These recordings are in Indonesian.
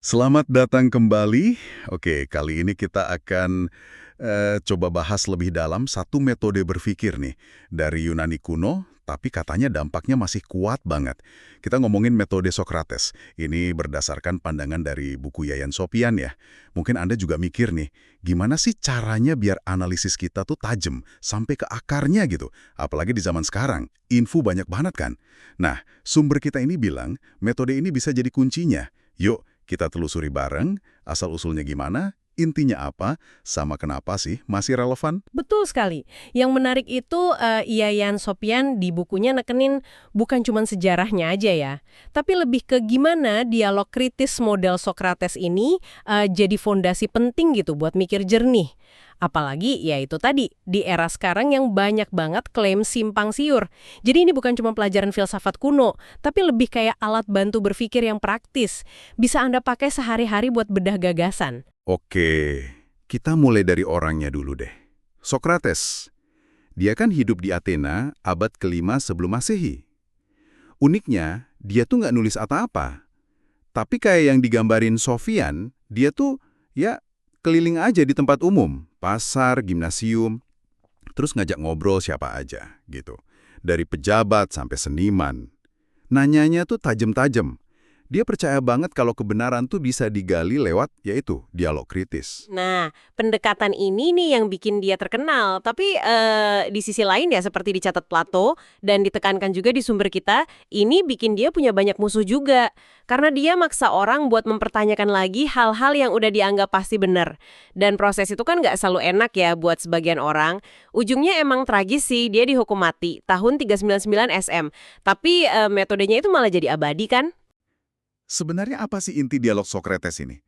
Selamat datang kembali. Oke, kali ini kita akan coba bahas lebih dalam satu metode berpikir nih dari Yunani kuno, tapi katanya dampaknya masih kuat banget. Kita ngomongin metode Sokrates. Ini berdasarkan pandangan dari buku Yayan Sopian ya. Mungkin Anda juga mikir nih, gimana sih caranya biar analisis kita tuh tajam sampai ke akarnya gitu. Apalagi di zaman sekarang, info banyak banget kan. Nah, sumber kita ini bilang metode ini bisa jadi kuncinya. Yuk, kita telusuri bareng, asal-usulnya gimana, intinya apa, sama kenapa sih masih relevan? Betul sekali. Yang menarik itu Yayan Sopian di bukunya nekenin bukan cuma sejarahnya aja ya, tapi lebih ke gimana dialog kritis model Sokrates ini jadi fondasi penting gitu buat mikir jernih. Apalagi ya itu tadi, di era sekarang yang banyak banget klaim simpang siur. Jadi ini bukan cuma pelajaran filsafat kuno, tapi lebih kayak alat bantu berpikir yang praktis. Bisa Anda pakai sehari-hari buat bedah gagasan. Oke, kita mulai dari orangnya dulu deh. Sokrates, dia kan hidup di Athena abad kelima sebelum Masehi. Uniknya, dia tuh nggak nulis apa-apa. Tapi kayak yang digambarin Sofian, dia tuh ya keliling aja di tempat umum, pasar, gimnasium, terus ngajak ngobrol siapa aja gitu. Dari pejabat sampai seniman. Nanyanya tuh tajem-tajem. Dia percaya banget kalau kebenaran tuh bisa digali lewat, yaitu, dialog kritis. Nah, pendekatan ini nih yang bikin dia terkenal. Tapi di sisi lain ya seperti dicatat Plato dan ditekankan juga di sumber kita, ini bikin dia punya banyak musuh juga. Karena dia maksa orang buat mempertanyakan lagi hal-hal yang udah dianggap pasti benar. Dan proses itu kan nggak selalu enak ya buat sebagian orang. Ujungnya emang tragis sih, dia dihukum mati tahun 399 SM. Tapi metodenya itu malah jadi abadi kan? Sebenarnya apa sih inti dialog Sokrates ini?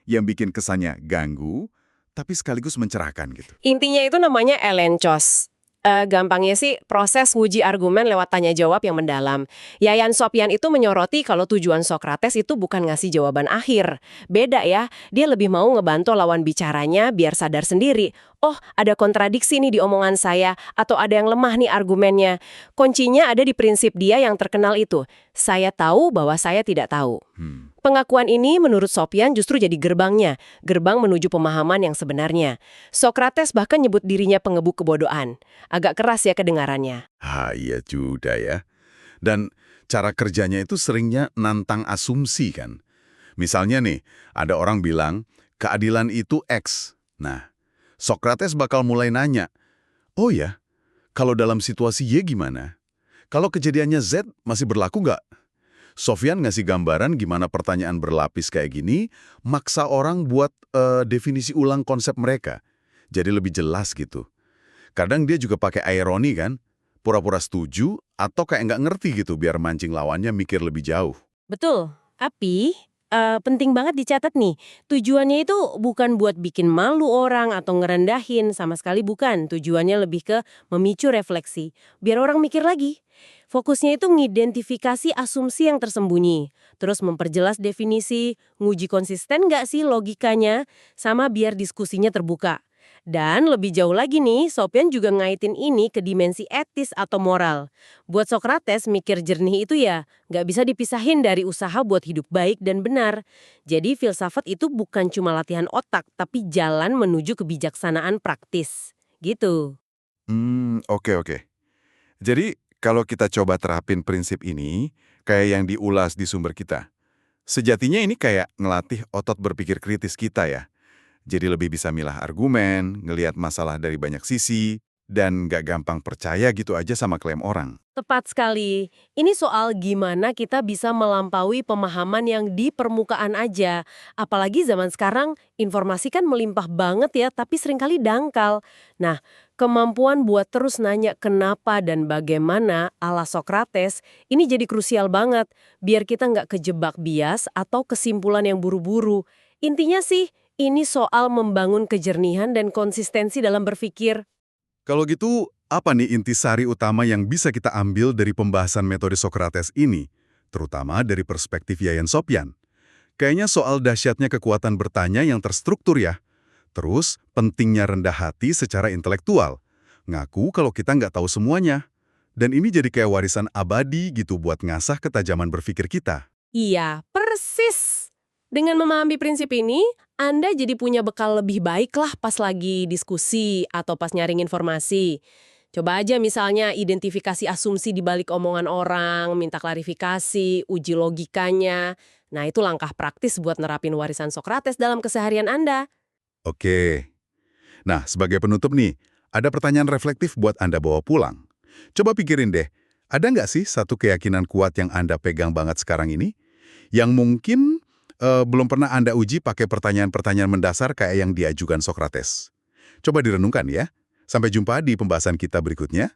Yang bikin kesannya ganggu, tapi sekaligus mencerahkan gitu. Intinya itu namanya elencos. Gampangnya sih proses nguji argumen lewat tanya jawab yang mendalam. Yayan Sopian itu menyoroti kalau tujuan Sokrates itu bukan ngasih jawaban akhir. Beda ya, dia lebih mau ngebantu lawan bicaranya biar sadar sendiri. Oh, ada kontradiksi nih di omongan saya, atau ada yang lemah nih argumennya. Kuncinya ada di prinsip dia yang terkenal itu. Saya tahu bahwa saya tidak tahu. Hmm. Pengakuan ini menurut Sopian justru jadi gerbangnya, gerbang menuju pemahaman yang sebenarnya. Sokrates bahkan nyebut dirinya pengebuk kebodohan. Agak keras ya kedengarannya. Iya juga ya. Dan cara kerjanya itu seringnya nantang asumsi kan. Misalnya nih, ada orang bilang, keadilan itu X. Nah, Sokrates bakal mulai nanya, oh ya, kalau dalam situasi Y gimana? Kalau kejadiannya Z masih berlaku nggak? Sofyan ngasih gambaran gimana pertanyaan berlapis kayak gini, maksa orang buat definisi ulang konsep mereka. Jadi lebih jelas gitu. Kadang dia juga pakai ironi kan, pura-pura setuju atau kayak nggak ngerti gitu biar mancing lawannya mikir lebih jauh. Betul, tapi penting banget dicatat nih, tujuannya itu bukan buat bikin malu orang atau ngerendahin, sama sekali bukan. Tujuannya lebih ke memicu refleksi, biar orang mikir lagi. Fokusnya itu ngidentifikasi asumsi yang tersembunyi, terus memperjelas definisi, nguji konsisten nggak sih logikanya, sama biar diskusinya terbuka. Dan lebih jauh lagi nih, Sopian juga ngaitin ini ke dimensi etis atau moral. Buat Sokrates, mikir jernih itu ya nggak bisa dipisahin dari usaha buat hidup baik dan benar. Jadi filsafat itu bukan cuma latihan otak, tapi jalan menuju kebijaksanaan praktis. Gitu. Oke. Jadi kalau kita coba terapin prinsip ini, kayak yang diulas di sumber kita, sejatinya ini kayak ngelatih otot berpikir kritis kita ya. Jadi lebih bisa milah argumen, ngelihat masalah dari banyak sisi, dan nggak gampang percaya gitu aja sama klaim orang. Tepat sekali. Ini soal gimana kita bisa melampaui pemahaman yang di permukaan aja. Apalagi zaman sekarang, informasi kan melimpah banget ya, tapi seringkali dangkal. Nah, kemampuan buat terus nanya kenapa dan bagaimana ala Sokrates, ini jadi krusial banget. Biar kita nggak kejebak bias atau kesimpulan yang buru-buru. Intinya sih, ini soal membangun kejernihan dan konsistensi dalam berpikir. Kalau gitu, apa nih intisari utama yang bisa kita ambil dari pembahasan metode Sokrates ini, terutama dari perspektif Yayan Sopian? Kayaknya soal dahsyatnya kekuatan bertanya yang terstruktur ya. Terus, pentingnya rendah hati secara intelektual. Ngaku kalau kita nggak tahu semuanya. Dan ini jadi kayak warisan abadi gitu buat ngasah ketajaman berpikir kita. Iya, persis. Dengan memahami prinsip ini, Anda jadi punya bekal lebih baik lah pas lagi diskusi atau pas nyaring informasi. Coba aja misalnya identifikasi asumsi di balik omongan orang, minta klarifikasi, uji logikanya. Nah, itu langkah praktis buat nerapin warisan Sokrates dalam keseharian Anda. Oke. Nah, sebagai penutup nih, ada pertanyaan reflektif buat Anda bawa pulang. Coba pikirin deh, ada nggak sih satu keyakinan kuat yang Anda pegang banget sekarang ini? Yang mungkin belum pernah Anda uji pakai pertanyaan-pertanyaan mendasar kayak yang diajukan Sokrates. Coba direnungkan ya. Sampai jumpa di pembahasan kita berikutnya.